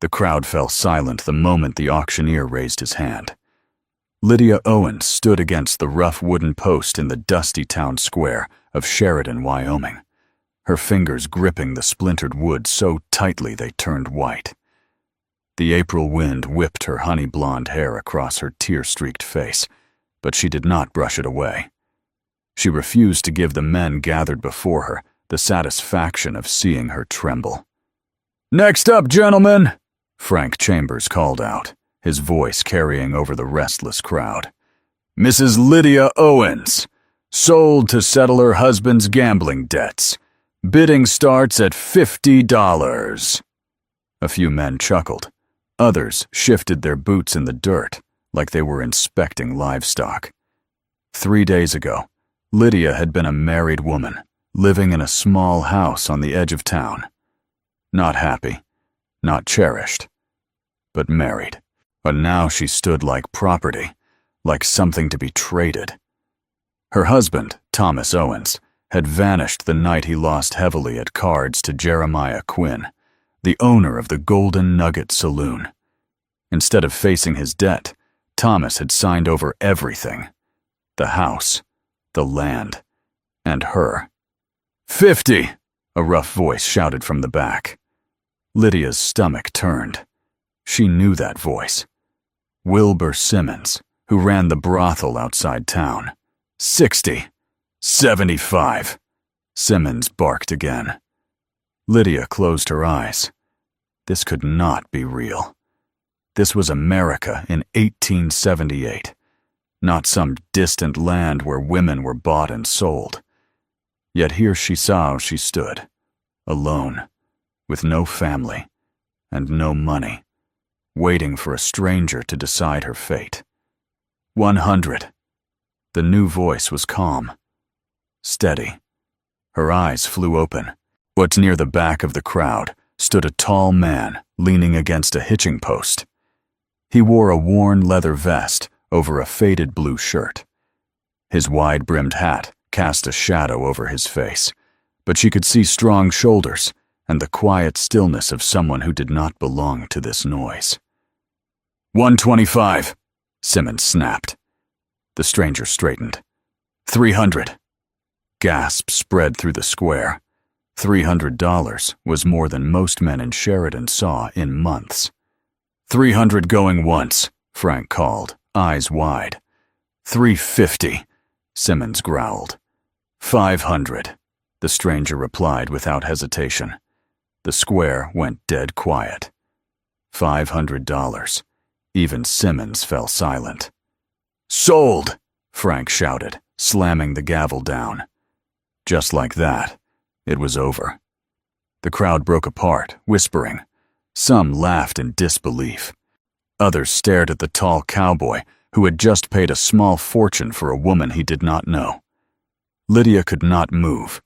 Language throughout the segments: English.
The crowd fell silent the moment the auctioneer raised his hand. Lydia Owens stood against the rough wooden post in the dusty town square of Sheridan, Wyoming, her fingers gripping the splintered wood so tightly they turned white. The April wind whipped her honey-blonde hair across her tear-streaked face, but she did not brush it away. She refused to give the men gathered before her the satisfaction of seeing her tremble. "Next up, gentlemen," Frank Chambers called out, his voice carrying over the restless crowd. "Mrs. Lydia Owens, sold to settle her husband's gambling debts. Bidding starts at $50. A few men chuckled. Others shifted their boots in the dirt like they were inspecting livestock. 3 days ago, Lydia had been a married woman, living in a small house on the edge of town. Not happy, not cherished, but married. But now she stood like property, like something to be traded. Her husband, Thomas Owens, had vanished the night he lost heavily at cards to Jeremiah Quinn, the owner of the Golden Nugget Saloon. Instead of facing his debt, Thomas had signed over everything: the house, the land, and her. "50!" a rough voice shouted from the back. Lydia's stomach turned. She knew that voice. Wilbur Simmons, who ran the brothel outside town. 60. 75. Simmons barked again. Lydia closed her eyes. This could not be real. This was America in 1878, not some distant land where women were bought and sold. Yet here she saw how she stood, alone, with no family and no money, waiting for a stranger to decide her fate. 100. The new voice was calm, steady. Her eyes flew open. But near the back of the crowd stood a tall man leaning against a hitching post. He wore a worn leather vest over a faded blue shirt. His wide-brimmed hat cast a shadow over his face, but she could see strong shoulders and the quiet stillness of someone who did not belong to this noise. 125, Simmons snapped. The stranger straightened. 300. Gasps spread through the square. $300 was more than most men in Sheridan saw in months. 300 going once, Frank called, eyes wide. 350, Simmons growled. 500, the stranger replied without hesitation. The square went dead quiet. $500. Even Simmons fell silent. "Sold!" Frank shouted, slamming the gavel down. Just like that, it was over. The crowd broke apart, whispering. Some laughed in disbelief. Others stared at the tall cowboy who had just paid a small fortune for a woman he did not know. Lydia could not move.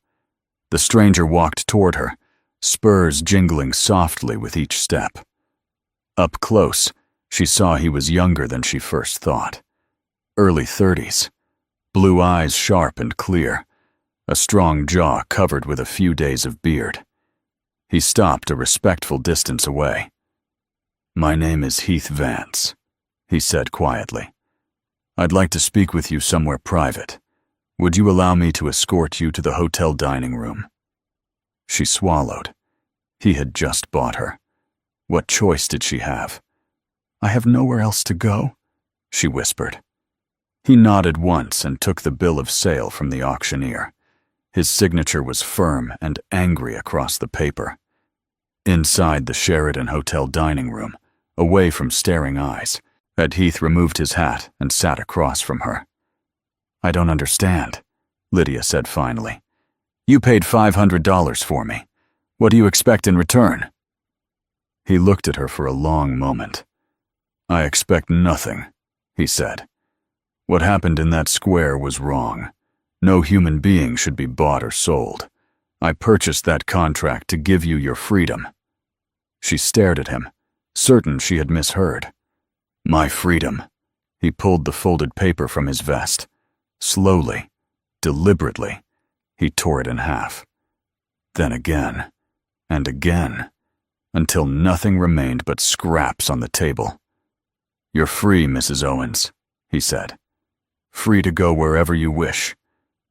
The stranger walked toward her, spurs jingling softly with each step. Up close, she saw he was younger than she first thought. Early 30s, blue eyes sharp and clear, a strong jaw covered with a few days of beard. He stopped a respectful distance away. "My name is Heath Vance," he said quietly. "I'd like to speak with you somewhere private. Would you allow me to escort you to the hotel dining room?" She swallowed. He had just bought her. What choice did she have? "I have nowhere else to go," she whispered. He nodded once and took the bill of sale from the auctioneer. His signature was firm and angry across the paper. Inside the Sheridan Hotel dining room, away from staring eyes, had Heath removed his hat and sat across from her. "I don't understand," Lydia said finally. "You paid $500 for me. What do you expect in return?" He looked at her for a long moment. "I expect nothing," he said. "What happened in that square was wrong. No human being should be bought or sold. I purchased that contract to give you your freedom." She stared at him, certain she had misheard. "My freedom." He pulled the folded paper from his vest. Slowly, deliberately, he tore it in half. Then again, and again, until nothing remained but scraps on the table. "You're free, Mrs. Owens," he said. "Free to go wherever you wish.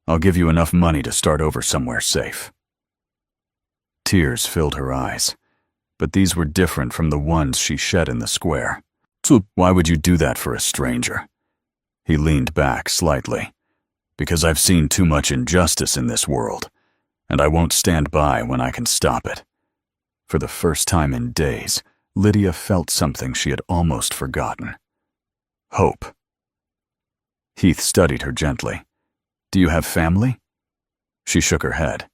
I'll give you enough money to start over somewhere safe." Tears filled her eyes, but these were different from the ones she shed in the square. "Why would you do that for a stranger?" He leaned back slightly. "Because I've seen too much injustice in this world, and I won't stand by when I can stop it." For the first time in days, Lydia felt something she had almost forgotten. Hope. Heath studied her gently. "Do you have family?" She shook her head.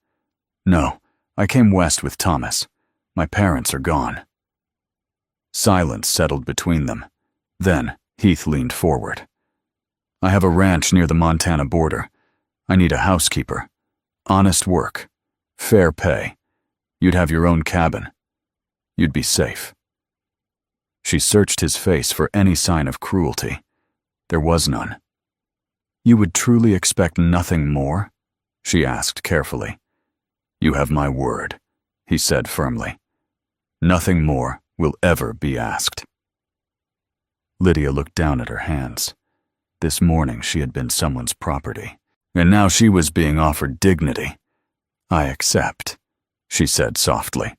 "No, I came west with Thomas. My parents are gone." Silence settled between them. Then Heath leaned forward. "I have a ranch near the Montana border. I need a housekeeper. Honest work. Fair pay. You'd have your own cabin. You'd be safe." She searched his face for any sign of cruelty. There was none. "You would truly expect nothing more?" she asked carefully. "You have my word," he said firmly. "Nothing more will ever be asked." Lydia looked down at her hands. This morning she had been someone's property, and now she was being offered dignity. "I accept," she said softly.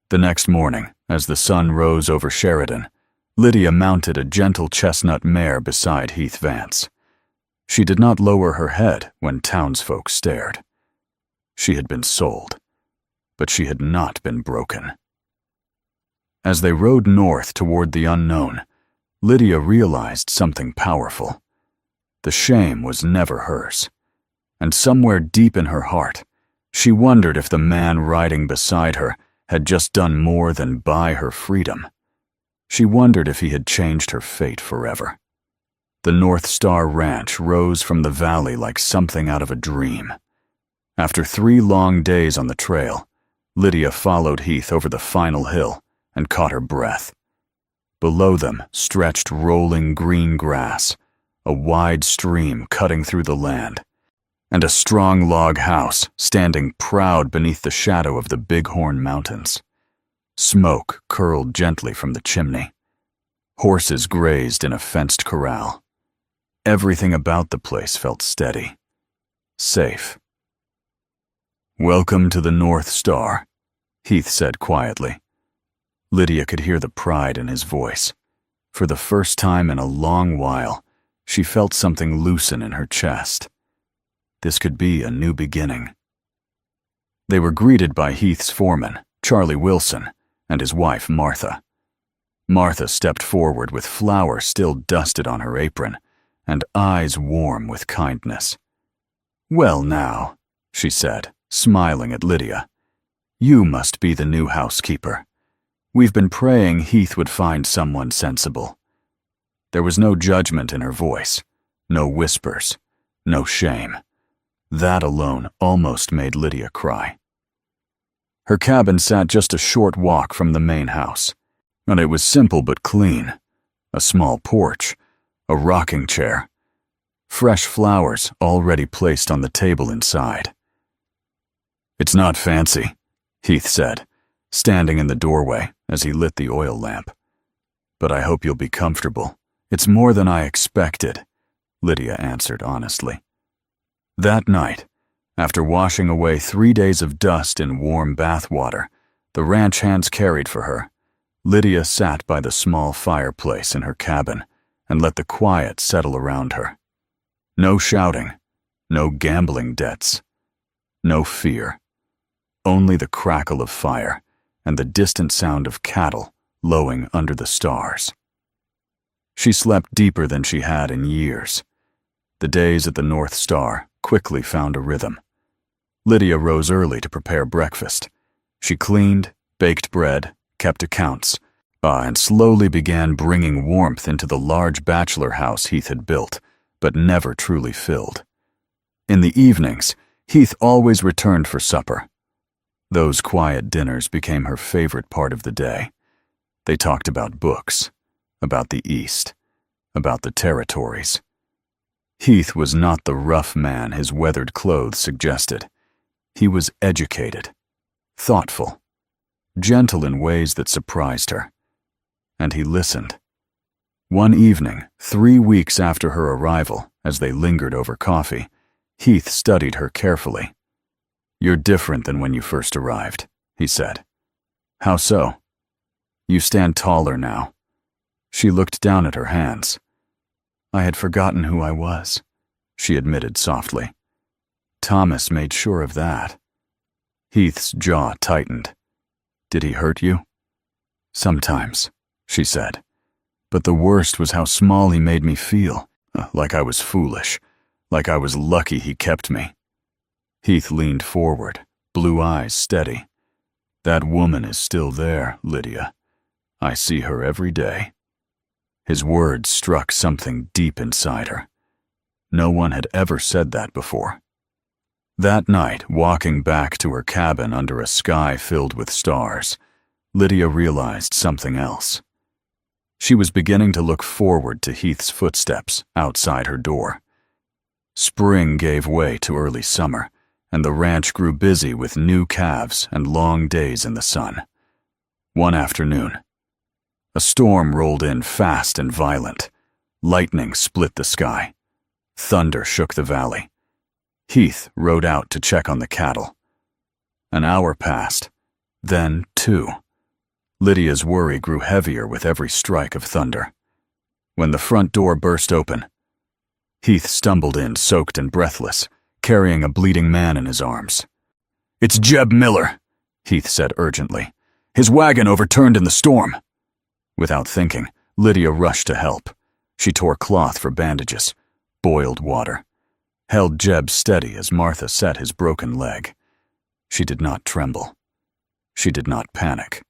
The next morning, as the sun rose over Sheridan, Lydia mounted a gentle chestnut mare beside Heath Vance. She did not lower her head when townsfolk stared. She had been sold, but she had not been broken. As they rode north toward the unknown, Lydia realized something powerful. The shame was never hers, and somewhere deep in her heart, she wondered if the man riding beside her had just done more than buy her freedom. She wondered if he had changed her fate forever. The North Star Ranch rose from the valley like something out of a dream. After 3 long days on the trail, Lydia followed Heath over the final hill and caught her breath. Below them stretched rolling green grass, a wide stream cutting through the land, and a strong log house standing proud beneath the shadow of the Bighorn Mountains. Smoke curled gently from the chimney. Horses grazed in a fenced corral. Everything about the place felt steady, safe. "Welcome to the North Star," Heath said quietly. Lydia could hear the pride in his voice. For the first time in a long while, she felt something loosen in her chest. This could be a new beginning. They were greeted by Heath's foreman, Charlie Wilson, and his wife, Martha. Martha stepped forward with flour still dusted on her apron, and eyes warm with kindness. "Well now," she said, smiling at Lydia, "you must be the new housekeeper. We've been praying Heath would find someone sensible." There was no judgment in her voice, no whispers, no shame. That alone almost made Lydia cry. Her cabin sat just a short walk from the main house, and it was simple but clean. A small porch, a rocking chair, fresh flowers already placed on the table inside. "It's not fancy," Heath said, standing in the doorway as he lit the oil lamp. "But I hope you'll be comfortable. It's more than I expected," Lydia answered honestly. That night, after washing away 3 days of dust in warm bath water the ranch hands carried for her, Lydia sat by the small fireplace in her cabin and let the quiet settle around her. No shouting, no gambling debts, no fear. Only the crackle of fire and the distant sound of cattle lowing under the stars. She slept deeper than she had in years. The days at the North Star quickly found a rhythm. Lydia rose early to prepare breakfast. She cleaned, baked bread, kept accounts, and slowly began bringing warmth into the large bachelor house Heath had built, but never truly filled. In the evenings, Heath always returned for supper. Those quiet dinners became her favorite part of the day. They talked about books, about the East, about the territories. Heath was not the rough man his weathered clothes suggested. He was educated, thoughtful, gentle in ways that surprised her. And he listened. One evening, 3 weeks after her arrival, as they lingered over coffee, Heath studied her carefully. "You're different than when you first arrived," he said. "How so?" "You stand taller now." She looked down at her hands. "I had forgotten who I was," she admitted softly. "Thomas made sure of that." Heath's jaw tightened. "Did he hurt you?" "Sometimes," she said. "But the worst was how small he made me feel, like I was foolish, like I was lucky he kept me." Heath leaned forward, blue eyes steady. "That woman is still there, Lydia. I see her every day." His words struck something deep inside her. No one had ever said that before. That night, walking back to her cabin under a sky filled with stars, Lydia realized something else. She was beginning to look forward to Heath's footsteps outside her door. Spring gave way to early summer, and the ranch grew busy with new calves and long days in the sun. One afternoon, a storm rolled in fast and violent. Lightning split the sky. Thunder shook the valley. Heath rode out to check on the cattle. An hour passed, then 2. Lydia's worry grew heavier with every strike of thunder. When the front door burst open, Heath stumbled in, soaked and breathless, carrying a bleeding man in his arms. "It's Jeb Miller," Heath said urgently. "His wagon overturned in the storm." Without thinking, Lydia rushed to help. She tore cloth for bandages, boiled water, held Jeb steady as Martha set his broken leg. She did not tremble. She did not panic.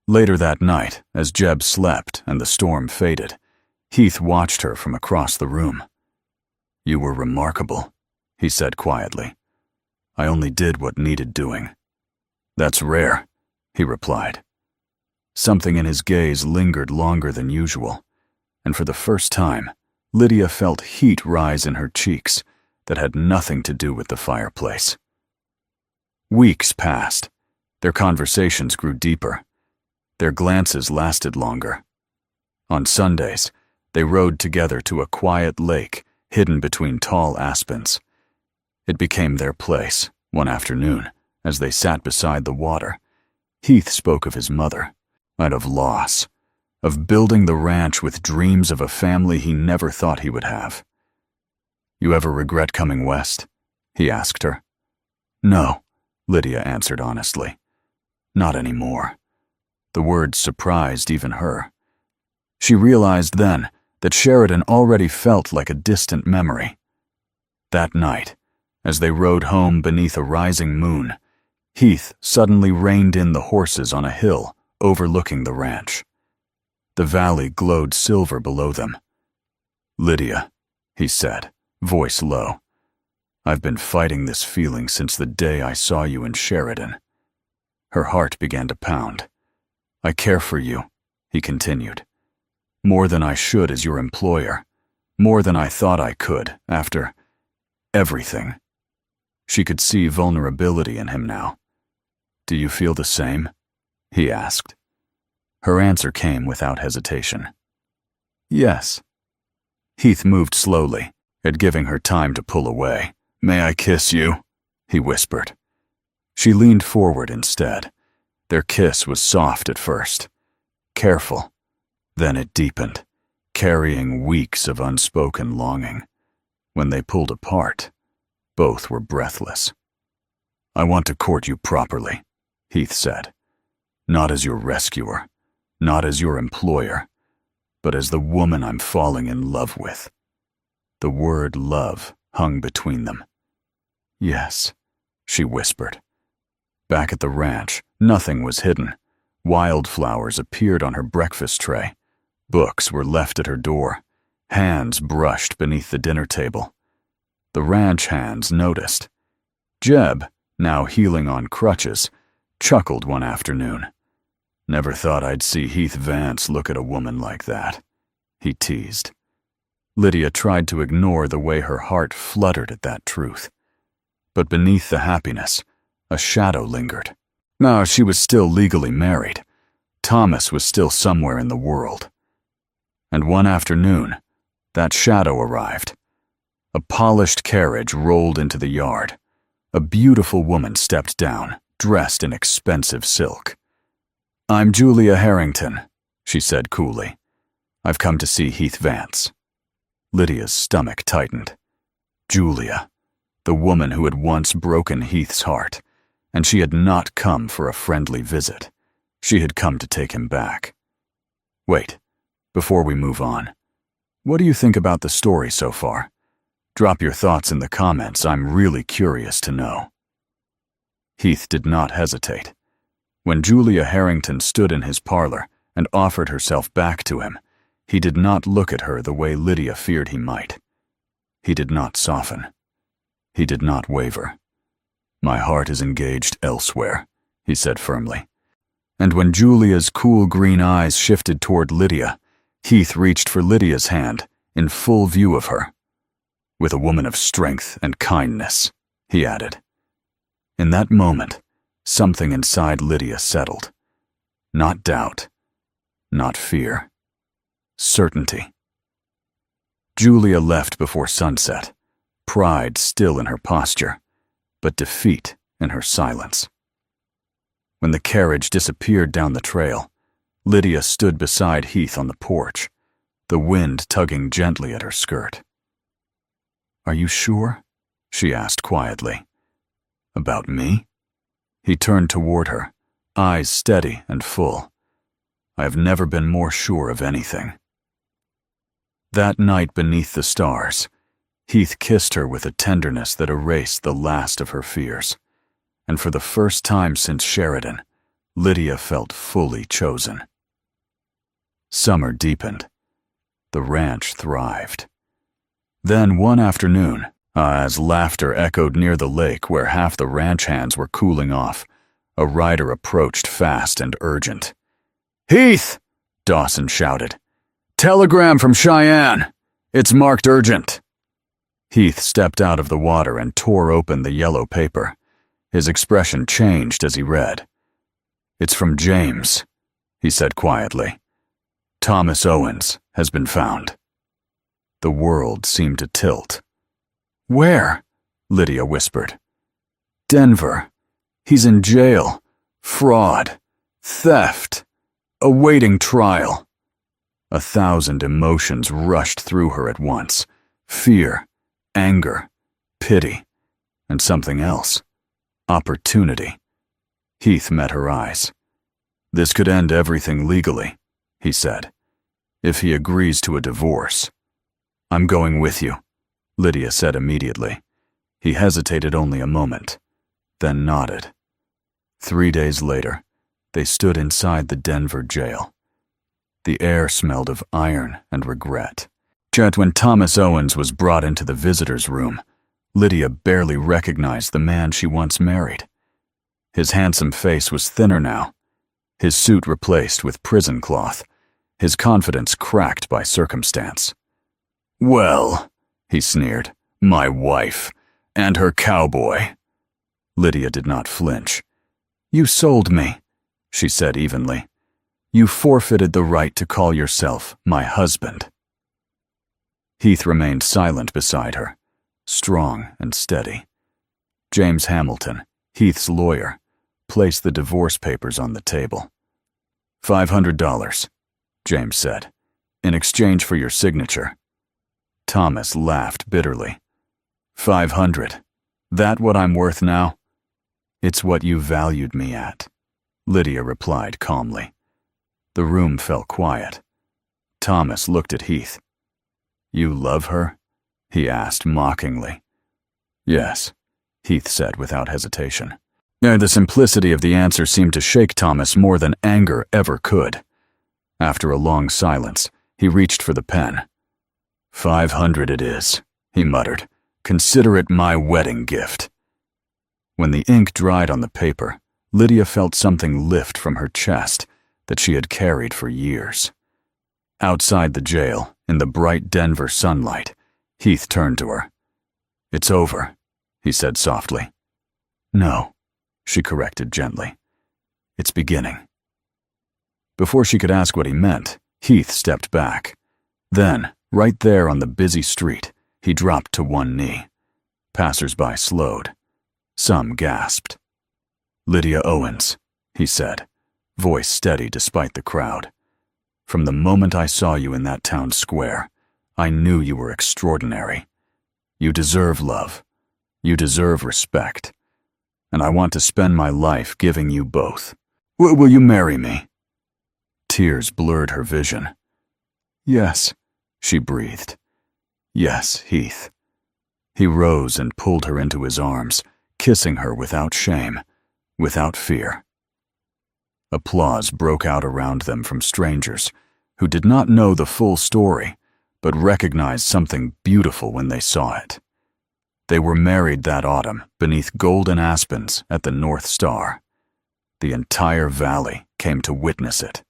Later that night, as Jeb slept and the storm faded, Heath watched her from across the room. "You were remarkable," he said quietly. "I only did what needed doing." "That's rare," he replied. Something in his gaze lingered longer than usual, and for the first time, Lydia felt heat rise in her cheeks that had nothing to do with the fireplace. Weeks passed. Their conversations grew deeper. Their glances lasted longer. On Sundays, they rode together to a quiet lake hidden between tall aspens. It became their place. One afternoon, as they sat beside the water, Heath spoke of his mother, and of loss, of building the ranch with dreams of a family he never thought he would have. "You ever regret coming west?" he asked her. "No," Lydia answered honestly. "Not anymore." The words surprised even her. She realized then that Sheridan already felt like a distant memory. That night, as they rode home beneath a rising moon, Heath suddenly reined in the horses on a hill overlooking the ranch. The valley glowed silver below them. "Lydia," he said, voice low, "I've been fighting this feeling since the day I saw you in Sheridan." Her heart began to pound. "I care for you," he continued, "more than I should as your employer, more than I thought I could after everything." She could see vulnerability in him now. "Do you feel the same?" he asked. Her answer came without hesitation. "Yes." Heath moved slowly, at giving her time to pull away. "May I kiss you?" he whispered. She leaned forward instead. Their kiss was soft at first, careful. Then it deepened, carrying weeks of unspoken longing. When they pulled apart, both were breathless. "I want to court you properly," Heath said. "Not as your rescuer, not as your employer, but as the woman I'm falling in love with." The word love hung between them. "Yes," she whispered. Back at the ranch, nothing was hidden. Wildflowers appeared on her breakfast tray. Books were left at her door. Hands brushed beneath the dinner table. The ranch hands noticed. Jeb, now healing on crutches, chuckled one afternoon. "Never thought I'd see Heath Vance look at a woman like that," he teased. Lydia tried to ignore the way her heart fluttered at that truth. But beneath the happiness, a shadow lingered. No, she was still legally married. Thomas was still somewhere in the world. And one afternoon, that shadow arrived. A polished carriage rolled into the yard. A beautiful woman stepped down, dressed in expensive silk. "I'm Julia Harrington," she said coolly. "I've come to see Heath Vance." Lydia's stomach tightened. Julia, the woman who had once broken Heath's heart, and she had not come for a friendly visit. She had come to take him back. "Wait, before we move on, what do you think about the story so far? Drop your thoughts in the comments. I'm really curious to know." Heath did not hesitate. When Julia Harrington stood in his parlor and offered herself back to him, he did not look at her the way Lydia feared he might. He did not soften. He did not waver. "My heart is engaged elsewhere," he said firmly. And when Julia's cool green eyes shifted toward Lydia, Heath reached for Lydia's hand in full view of her. "With a woman of strength and kindness," he added. In that moment, something inside Lydia settled. Not doubt, not fear. Certainty. Julia left before sunset, pride still in her posture, but defeat in her silence. When the carriage disappeared down the trail, Lydia stood beside Heath on the porch, the wind tugging gently at her skirt. "Are you sure?" she asked quietly. "About me?" He turned toward her, eyes steady and full. "I have never been more sure of anything." That night beneath the stars, Heath kissed her with a tenderness that erased the last of her fears. And for the first time since Sheridan, Lydia felt fully chosen. Summer deepened. The ranch thrived. Then one afternoon, as laughter echoed near the lake where half the ranch hands were cooling off, a rider approached fast and urgent. "Heath!" Dawson shouted. "Telegram from Cheyenne! It's marked urgent!" Heath stepped out of the water and tore open the yellow paper. His expression changed as he read. "It's from James," he said quietly. "Thomas Owens has been found." The world seemed to tilt. "Where?" Lydia whispered. "Denver. He's in jail. Fraud. Theft. Awaiting trial." 1,000 emotions rushed through her at once. Fear, anger, pity, and something else. Opportunity. Heath met her eyes. "This could end everything legally," he said, "if he agrees to a divorce." "I'm going with you," Lydia said immediately. He hesitated only a moment, then nodded. 3 days later, they stood inside the Denver jail. The air smelled of iron and regret. Yet when Thomas Owens was brought into the visitor's room, Lydia barely recognized the man she once married. His handsome face was thinner now, his suit replaced with prison cloth, his confidence cracked by circumstance. "Well," he sneered, "my wife, and her cowboy." Lydia did not flinch. "You sold me," she said evenly. "You forfeited the right to call yourself my husband." Heath remained silent beside her, strong and steady. James Hamilton, Heath's lawyer, placed the divorce papers on the table. $500, James said, "in exchange for your signature." Thomas laughed bitterly. 500. That what I'm worth now?" "It's what you valued me at," Lydia replied calmly. The room fell quiet. Thomas looked at Heath. "You love her?" he asked mockingly. "Yes," Heath said without hesitation. The simplicity of the answer seemed to shake Thomas more than anger ever could. After a long silence, he reached for the pen. 500 it is, he muttered. "Consider it my wedding gift." When the ink dried on the paper, Lydia felt something lift from her chest that she had carried for years. Outside the jail, in the bright Denver sunlight, Heath turned to her. "It's over," he said softly. "No," she corrected gently. It's beginning." Before she could ask what he meant, Heath stepped back. Then, right there on the busy street, he dropped to one knee. Passers-by slowed. Some gasped. "Lydia Owens," he said, voice steady despite the crowd. "From the moment I saw you in that town square, I knew you were extraordinary. You deserve love. You deserve respect. And I want to spend my life giving you both. Will you marry me?" Tears blurred her vision. "Yes," she breathed. "Yes, Heath." He rose and pulled her into his arms, kissing her without shame, without fear. Applause broke out around them from strangers who did not know the full story, but recognized something beautiful when they saw it. They were married that autumn beneath golden aspens at the North Star. The entire valley came to witness it.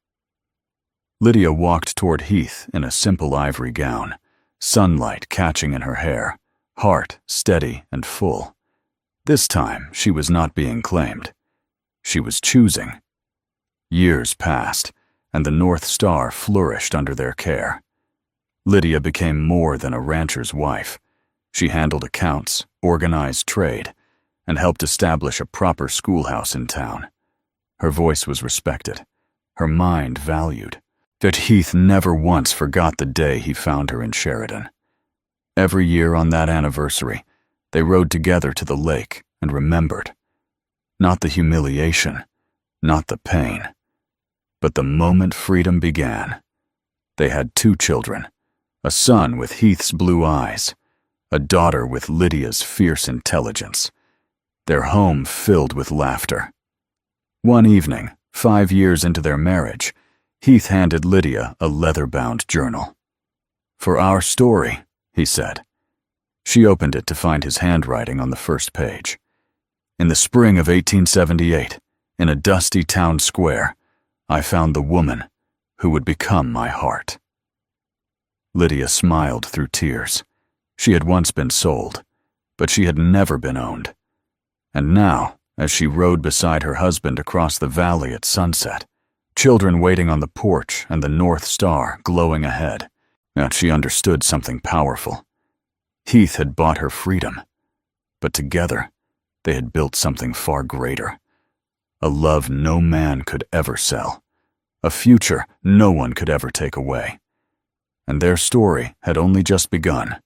Lydia walked toward Heath in a simple ivory gown, sunlight catching in her hair, heart steady and full. This time she was not being claimed. She was choosing. Years passed, and the North Star flourished under their care. Lydia became more than a rancher's wife. She handled accounts, organized trade, and helped establish a proper schoolhouse in town. Her voice was respected, her mind valued. Yet Heath never once forgot the day he found her in Sheridan. Every year on that anniversary, they rode together to the lake and remembered. Not the humiliation, not the pain, but the moment freedom began. They had 2 children, a son with Heath's blue eyes, a daughter with Lydia's fierce intelligence, their home filled with laughter. One evening, 5 years into their marriage, Heath handed Lydia a leather-bound journal. "For our story," he said. She opened it to find his handwriting on the first page. "In the spring of 1878, in a dusty town square, I found the woman who would become my heart." Lydia smiled through tears. She had once been sold, but she had never been owned. And now, as she rode beside her husband across the valley at sunset, children waiting on the porch and the North Star glowing ahead, she understood something powerful. Heath had bought her freedom, but together they had built something far greater. A love no man could ever sell, a future no one could ever take away. And their story had only just begun.